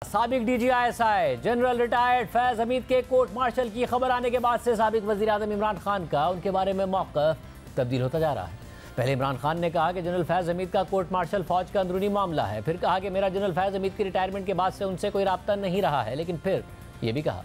साबिक DGISI general retired Faiz Hamid के court martial की खबर आने के बाद से साबिक वजीर आज़म इमरान खान का उनके बारे में मौक़िफ़ तब्दील होता जा रहा है। पहले इमरान खान ने कहा कि जनरल फैज हमीद का कोर्ट मार्शल फौज का अंदरूनी मामला है। फिर कहा कि मेरा जनरल फैज हमीद की रिटायरमेंट के बाद से उनसे कोई राब्ता नहीं रहा है। लेकिन फिर ये भी कहा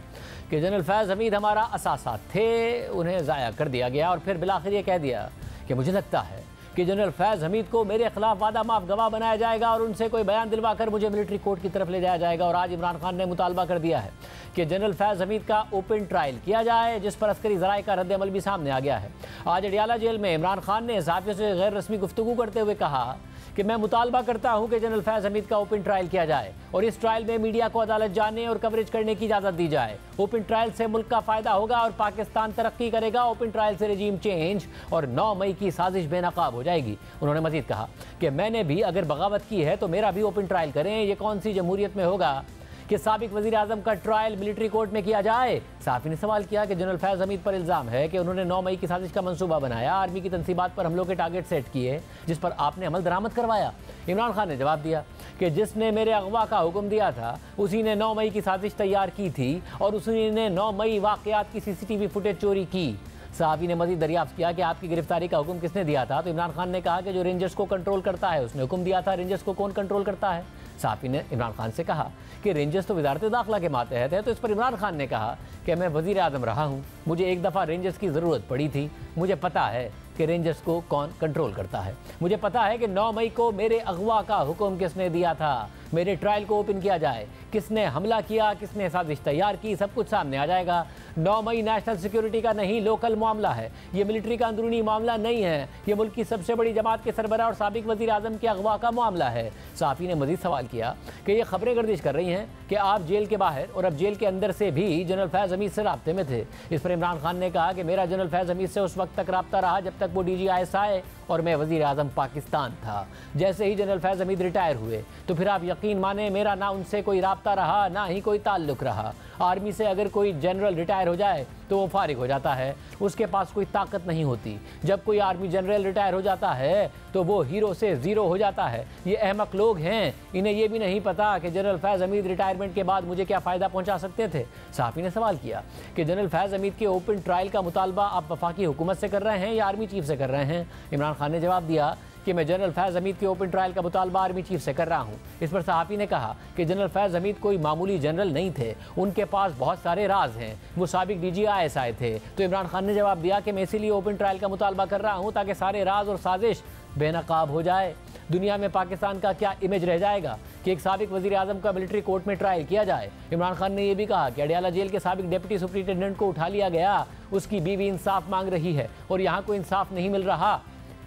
कि जनरल फैज हमीद हमारा असासा थे, उन्हें ज़ाया कर दिया गया। और फिर बिलाखिर ये कह दिया कि मुझे लगता है कि जनरल फैज हमीद को मेरे खिलाफ वादा माफ गवाह बनाया जाएगा और उनसे कोई बयान दिलवाकर मुझे मिलिट्री कोर्ट की तरफ ले जाया जाएगा। और आज इमरान खान ने मुतालबा कर दिया है कि जनरल फैज हमीद का ओपन ट्रायल किया जाए, जिस पर अस्करी ज़राए का रद्द अमल भी सामने आ गया है। आज अडियाला जेल में इमरान खान ने सहाफ़ियों से गैर रस्मी गुफ्तगू करते हुए कहा कि मैं मुतालबा करता हूं कि जनरल फैज हमीद का ओपन ट्रायल किया जाए और इस ट्रायल में मीडिया को अदालत जाने और कवरेज करने की इजाज़त दी जाए। ओपन ट्रायल से मुल्क का फ़ायदा होगा और पाकिस्तान तरक्की करेगा। ओपन ट्रायल से रजीम चेंज और 9 मई की साजिश बेनकाब हो जाएगी। उन्होंने मजीद कहा कि मैंने भी अगर बगावत की है तो मेरा भी ओपन ट्रायल करें। ये कौन सी जमहूरियत में होगा कि साबिक वज़ीर आज़म का ट्रायल मिलिट्री कोर्ट में किया जाए। साफ़ी ने सवाल किया कि जनरल फैज हमीद पर इल्ज़ाम है कि उन्होंने 9 मई की साजिश का मंसूबा बनाया, आर्मी की तनसीबात पर हमलों के टारगेट सेट किए, जिस पर आपने अमल दरामद करवाया। इमरान खान ने जवाब दिया कि जिसने मेरे अगवा का हुक्म दिया था उसी ने 9 मई की साजिश तैयार की थी और उसी ने 9 मई वाक़यात की CCTV फुटेज चोरी की। साहबी ने मजीद दरियाफ्त किया कि आपकी गिरफ्तारी का हुक्म किसने दिया था, तो इमरान खान ने कहा कि जो रेंजर्स को कंट्रोल करता है उसने हुक्म दिया था। रेंजर्स को कौन कंट्रोल करता है? साफ़ी ने इमरान खान से कहा कि रेंजर्स तो वज़ारत दाखिला के मातहत है। तो इस पर इमरान खान ने कहा कि मैं वज़ीर आज़म रहा हूँ, मुझे एक दफ़ा रेंजर्स की ज़रूरत पड़ी थी, मुझे पता है कि रेंजर्स को कौन कंट्रोल करता है। मुझे पता है कि 9 मई को मेरे अगवा का हुक्म किसने दिया था, मेरे ट्रायल को ओपन किया जाए, किसने हमला किया, किसने साजिश तैयार की, सब कुछ सामने आ जाएगा। 9 मई नेशनल सिक्योरिटी का नहीं, लोकल मामला है। ये मिलिट्री का अंदरूनी मामला नहीं है, ये मुल्क की सबसे बड़ी जमात के सरबराह और साबिक वज़ीर आज़म के अगवा का मामला है। साफ़ी ने मज़ीद सवाल किया कि ये खबरें गर्दिश कर रही हैं कि आप जेल के बाहर और अब जेल के अंदर से भी जनरल फैज हमीद से राब्ते में थे। इस पर इमरान खान ने कहा कि मेरा जनरल फैज हमीद से उस वक्त तक राब्ता रहा जब तक वो DGISI और मैं वज़ीर आज़म पाकिस्तान था। जैसे ही जनरल फैज हमीद रिटायर हुए तो फिर आप यकीन माने मेरा ना उनसे कोई राब्ता रहा, ना ही कोई ताल्लुक़ रहा। आर्मी से अगर कोई जनरल रिटायर हो जाए तो वो फारिग हो जाता है, उसके पास कोई ताकत नहीं होती। जब कोई आर्मी जनरल रिटायर हो जाता है तो वो हीरो से ज़ीरो हो जाता है। ये अहमक लोग हैं, इन्हें ये भी नहीं पता कि जनरल फैज़ हमीद रिटायरमेंट के बाद मुझे क्या फ़ायदा पहुंचा सकते थे। साफ़ी ने सवाल किया कि जनरल फैज़ हमीद के ओपन ट्रायल का मुतालबा आप वफाकी हुकूमत से कर रहे हैं या आर्मी चीफ से कर रहे हैं? इमरान खान ने जवाब दिया कि मैं जनरल फैज़ हमीद के ओपन ट्रायल का मुतालबा आर्मी चीफ से कर रहा हूँ। इस पर सहाफ़ी ने कहा कि जनरल फैज़ हमीद कोई मामूली जनरल नहीं थे, उनके पास बहुत सारे राज हैं, वो साबिक DGISI थे। तो इमरान खान ने जवाब दिया कि मैं इसीलिए ओपन ट्रायल का मुतालबा कर रहा हूँ ताकि सारे राज और साजिश बेनकाब हो जाए। दुनिया में पाकिस्तान का क्या इमेज रह जाएगा कि एक साबिक वज़ीर आज़म का मिलिट्री कोर्ट में ट्रायल किया जाए। इमरान खान ने यह भी कहा कि अडियाला जेल के साबिक डिप्टी सुप्रिंटेंडेंट को उठा लिया गया, उसकी बीवी इंसाफ मांग रही है और यहाँ कोई इंसाफ नहीं मिल रहा।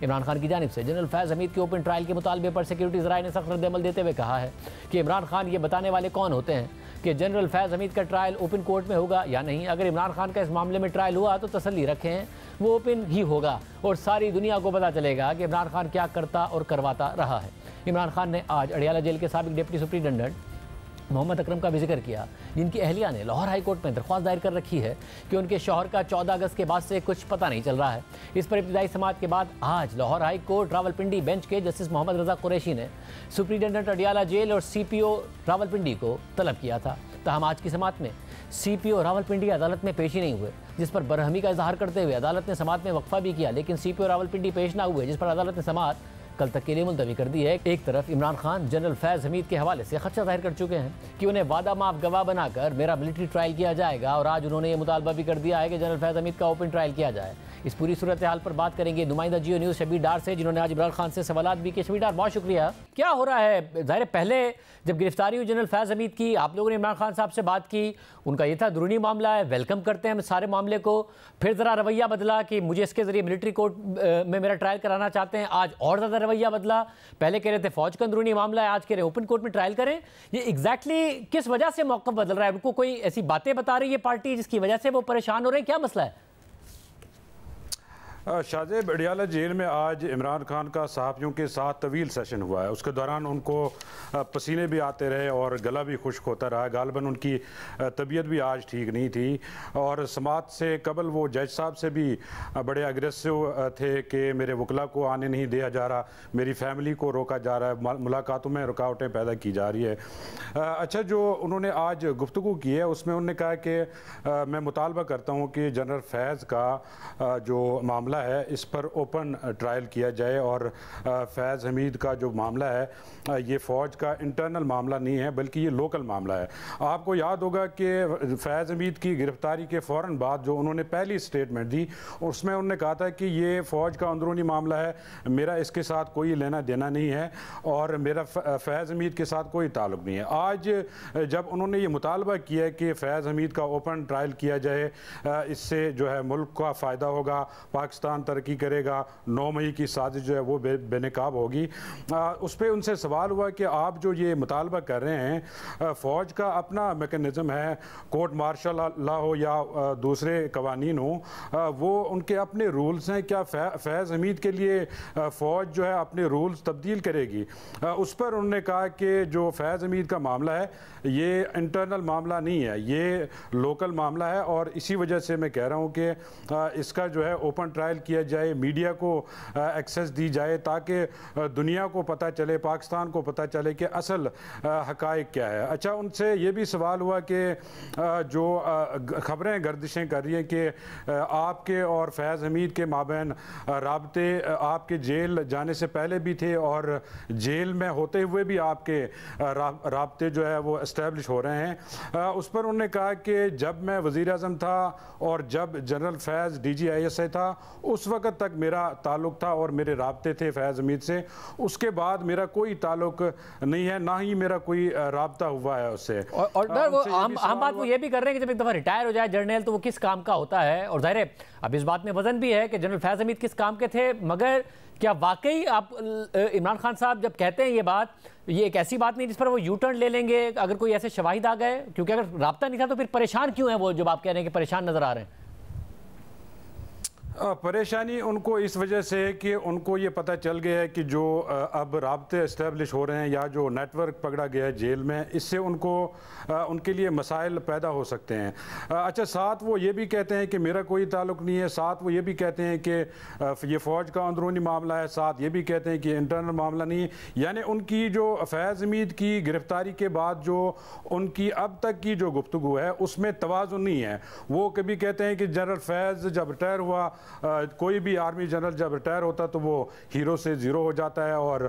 इमरान खान की जानिब से जनरल फैज़ हमीद के ओपन ट्रायल के मुतालबे पर सिक्योरिटी ज़राए ने सख्त रद्द अमल देते हुए कहा है कि इमरान खान ये बताने वाले कौन होते हैं कि जनरल फैज़ हमीद का ट्रायल ओपन कोर्ट में होगा या नहीं। अगर इमरान खान का इस मामले में ट्रायल हुआ तो तसल्ली रखें, वो ओपन ही होगा और सारी दुनिया को पता चलेगा कि इमरान खान क्या करता और करवाता रहा है। इमरान खान ने आज अडियाला जेल के साबिक डिप्टी सुप्रिंटेंडेंट मोहम्मद अकरम का भी जिक्र किया, जिनकी अहलिया ने लाहौर हाई कोर्ट में दरख्वास्त दायर कर रखी है कि उनके शौहर का 14 अगस्त के बाद से कुछ पता नहीं चल रहा है। इस पर इब्तिदाई समाअत के बाद आज Lahore high court Rawalpindi bench के जस्टिस मोहम्मद रज़ा कुरैशी ने सुप्रिंटेंडेंट अडियाला जेल और CPO रावलपिंडी को तलब किया था। तहम आज की समाअत में CPO रावलपिंडी अदालत में पेश ही नहीं हुए, जिस पर बरहमी का इजहार करते हुए अदालत ने समाअत में वक्फा भी किया, लेकिन CPO रावलपिंडी पेश ना हुए, जिस पर अदालत ने समाअत कल तक के लिए मुलतवी कर दी है। एक तरफ इमरान खान जनरल फैज़ हमीद के हवाले से खदशा जाहिर कर चुके हैं कि उन्हें वादा माफ गवाह बनाकर मेरा मिलिट्री ट्रायल किया जाएगा और आज उन्होंने ये मुतालबा भी कर दिया है कि जनरल फैज़ हमीद का ओपन ट्रायल किया जाए। इस पूरी सूरत हाल पर बात करेंगे नुमाइंदा जियो न्यूज़ शबीर डार से, जिन्होंने आज इमरान खान से सवालात भी किए। शबीर डार, बहुत शुक्रिया। क्या हो रहा है? ज़ाहिर पहले जब गिरफ्तारी हुई जनरल फैज़ हमीद की, आप लोगों ने इमरान खान साहब से बात की, उनका ये था अंदरूनी मामला है, वेलकम करते हैं हम सारे मामले को। फिर ज़रा रवैया बदला कि मुझे इसके ज़रिए मिलिट्री कोर्ट में मेरा ट्रायल कराना चाहते हैं। आज और ज़्यादा रवैया बदला, पहले कह रहे थे फौज का अंदरूनी मामला है, आज कह रहे ओपन कोर्ट में ट्रायल करें। ये एग्जैक्टली किस वजह से मौक़िफ़ बदल रहा है? उनको कोई ऐसी बातें बता रही है पार्टी जिसकी वजह से वो परेशान हो रहे हैं? क्या मसला है? शाहजेब अडियाला जेल में आज इमरान खान का सहाफ़ियों के साथ तवील सेशन हुआ है। उसके दौरान उनको पसीने भी आते रहे और गला भी खुश्क होता रहा। गालबन उनकी तबीयत भी आज ठीक नहीं थी और समात से कबल वो जज साहब से भी बड़े अग्रेसिव थे कि मेरे वकला को आने नहीं दिया जा रहा, मेरी फैमिली को रोका जा रहा है, मुलाकातों में रुकावटें पैदा की जा रही है। अच्छा, जो उन्होंने आज गुफ्तगू की है उसमें उन्होंने कहा कि मैं मुतालबा करता हूँ कि जनरल फैज़ का जो मामला है इस पर ओपन ट्रायल किया जाए और फैज़ हमीद का जो मामला है ये फ़ौज का इंटरनल मामला नहीं है बल्कि ये लोकल मामला है। आपको याद होगा कि फैज़ हमीद की गिरफ्तारी के फ़ौरन बाद जो उन्होंने पहली स्टेटमेंट दी उसमें उन्होंने कहा था कि ये फ़ौज का अंदरूनी मामला है, मेरा इसके साथ कोई लेना देना नहीं है और मेरा फैज़ हमीद के साथ कोई ताल्लुक़ नहीं है। आज जब उन्होंने ये मुतालबा किया कि फ़ैज़ हमीद का ओपन ट्रायल किया जाए, इससे जो है मुल्क का फ़ायदा होगा, पाकिस्तान तरक्की करेगा, 9 मई की साजिश जो है वो बेनकाब होगी। उस पर उनसे सवाल हुआ कि आप जो ये मुतालबा कर रहे हैं, फ़ौज का अपना मेकनिज़म है, कोर्ट मार्शल लॉ हो या दूसरे कवानीन हो, वो उनके अपने रूल्स हैं। क्या फैज़ हमीद के लिए फ़ौज जो है अपने रूल्स तब्दील करेगी? उस पर उन्होंने कहा कि जो फैज़ हमीद का मामला है ये इंटरनल मामला नहीं है, ये लोकल मामला है और इसी वजह से मैं कह रहा हूँ कि इसका जो है ओपन ट्रायल किया जाए, मीडिया को एक्सेस दी जाए ताकि दुनिया को पता चले, पाकिस्तान को पता चले कि असल हकायक क्या है। अच्छा, उनसे ये भी सवाल हुआ कि जो खबरें गर्दिशें कर रही हैं कि आपके और फैज़ हमीद के माबैन राब्ते आपके जेल जाने से पहले भी थे और जेल में होते हुए भी आपके राब्ते जो है वो इस्टेब्लिश हो रहे हैं। उस पर उन्होंने कहा कि जब मैं वज़ीर आज़म था और जब जनरल फैज़ DGISI था उस वक़्त तक मेरा ताल्लुक़ था और मेरे राब्ते थे फैज़ हमीद से, उसके बाद मेरा कोई ताल्लुक़ नहीं है, ना ही मेरा कोई राब्ता हुआ है उससे। और वो हम बात वो ये भी कर रहे हैं कि जब एक दफ़ा रिटायर हो जाए जर्नल तो वो किस काम का होता है, और ज़ाहिर है अब इस बात में वजन भी है कि जनरल फैज़ हमीद किस काम के थे। मगर क्या वाकई आप इमरान खान साहब जब कहते हैं ये बात, ये एक ऐसी बात नहीं जिस पर वो यू टर्न ले लेंगे अगर कोई ऐसे शवाहिद आ गए? क्योंकि अगर राब्ता नहीं था तो फिर परेशान क्यों है वो, जब आप कह रहे हैं कि परेशान नजर आ रहे हैं? परेशानी उनको इस वजह से है कि उनको ये पता चल गया है कि जो अब राब्ते इस्टेब्लिश हो रहे हैं या जो नेटवर्क पकड़ा गया है जेल में, इससे उनको उनके लिए मसाइल पैदा हो सकते हैं। अच्छा, साथ वो ये भी कहते हैं कि मेरा कोई ताल्लुक़ नहीं है, साथ वो ये भी कहते हैं कि ये फ़ौज का अंदरूनी मामला है, साथ ये भी कहते हैं कि इंटरनल मामला नहीं है। यानी उनकी जो फैज़ हमीद की गिरफ्तारी के बाद जो उनकी अब तक की जो गुफ्तगू है उसमें तवाज़ुन नहीं है। वो कभी कहते हैं कि जनरल फैज़ जब रिटायर हुआ, कोई भी आर्मी जनरल जब रिटायर होता तो वो हीरो से ज़ीरो हो जाता है और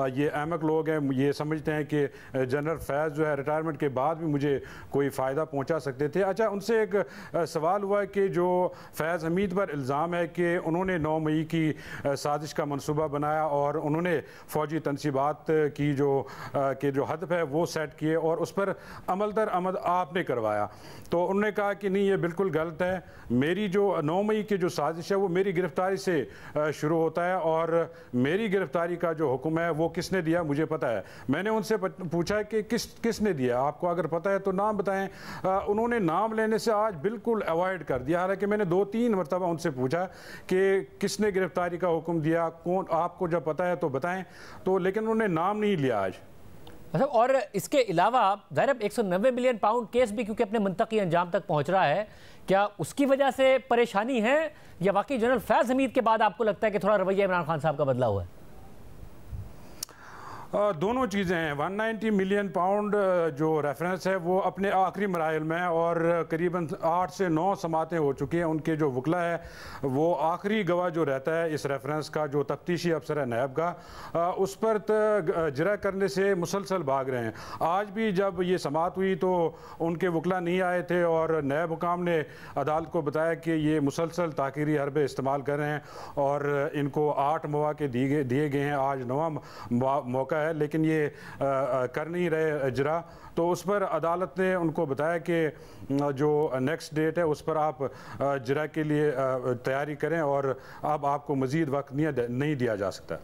ये अहमक लोग हैं, ये समझते हैं कि जनरल फैज़ जो है रिटायरमेंट के बाद भी मुझे कोई फ़ायदा पहुंचा सकते थे। अच्छा, उनसे एक सवाल हुआ कि जो फैज़ हमीद पर इल्ज़ाम है कि उन्होंने 9 मई की साजिश का मनसूबा बनाया और उन्होंने फ़ौजी तनसीबात की जो हदफ है वो सेट किए और उस पर अमल दर अमल आपने करवाया, तो उन्होंने कहा कि नहीं, ये बिल्कुल गलत है। मेरी जो 9 मई की जो साजिश है वो मेरी गिरफ्तारी से शुरू होता है और मेरी गिरफ्तारी का जो हुक्म है वो किसने दिया मुझे पता है। मैंने उनसे पूछा कि किसने दिया, आपको अगर पता है तो नाम बताएं। उन्होंने नाम लेने से आज बिल्कुल अवॉइड कर दिया, हालांकि मैंने 2-3 मरतबा उनसे पूछा कि किसने गिरफ्तारी का हुक्म दिया, कौन, आपको जब पता है तो बताएं, तो लेकिन उन्होंने नाम नहीं लिया आज। मतलब और इसके अलावा ज़ाहिर 190 मिलियन पाउंड केस भी क्योंकि अपने मंतकी अंजाम तक पहुंच रहा है, क्या उसकी वजह से परेशानी है या वाकई जनरल फैज़ हमीद के बाद आपको लगता है कि थोड़ा रवैया इमरान खान साहब का बदला हुआ है? दोनों चीज़ें हैं। 190 मिलियन पाउंड जो रेफरेंस है वो अपने आखिरी मराइल में और करीबन 8 से 9 समातें हो चुकी हैं। उनके जो वकला है वो आखिरी गवाह जो रहता है इस रेफरेंस का, जो तफ्तीशी अफसर है नैब का, उस पर जरा करने से मुसलसल भाग रहे हैं। आज भी जब ये समात हुई तो उनके वकला नहीं आए थे और नैब हुकाम ने अदालत को बताया कि ये मुसलसल ताकीरी हरबे इस्तेमाल कर रहे हैं और इनको 8 मौके दिए गए हैं, आज 9वां मौका है लेकिन ये कर नहीं रहे इजरा। तो उस पर अदालत ने उनको बताया कि जो नेक्स्ट डेट है उस पर आप इजरा के लिए तैयारी करें और अब आपको मज़ीद वक्त नहीं दिया जा सकता।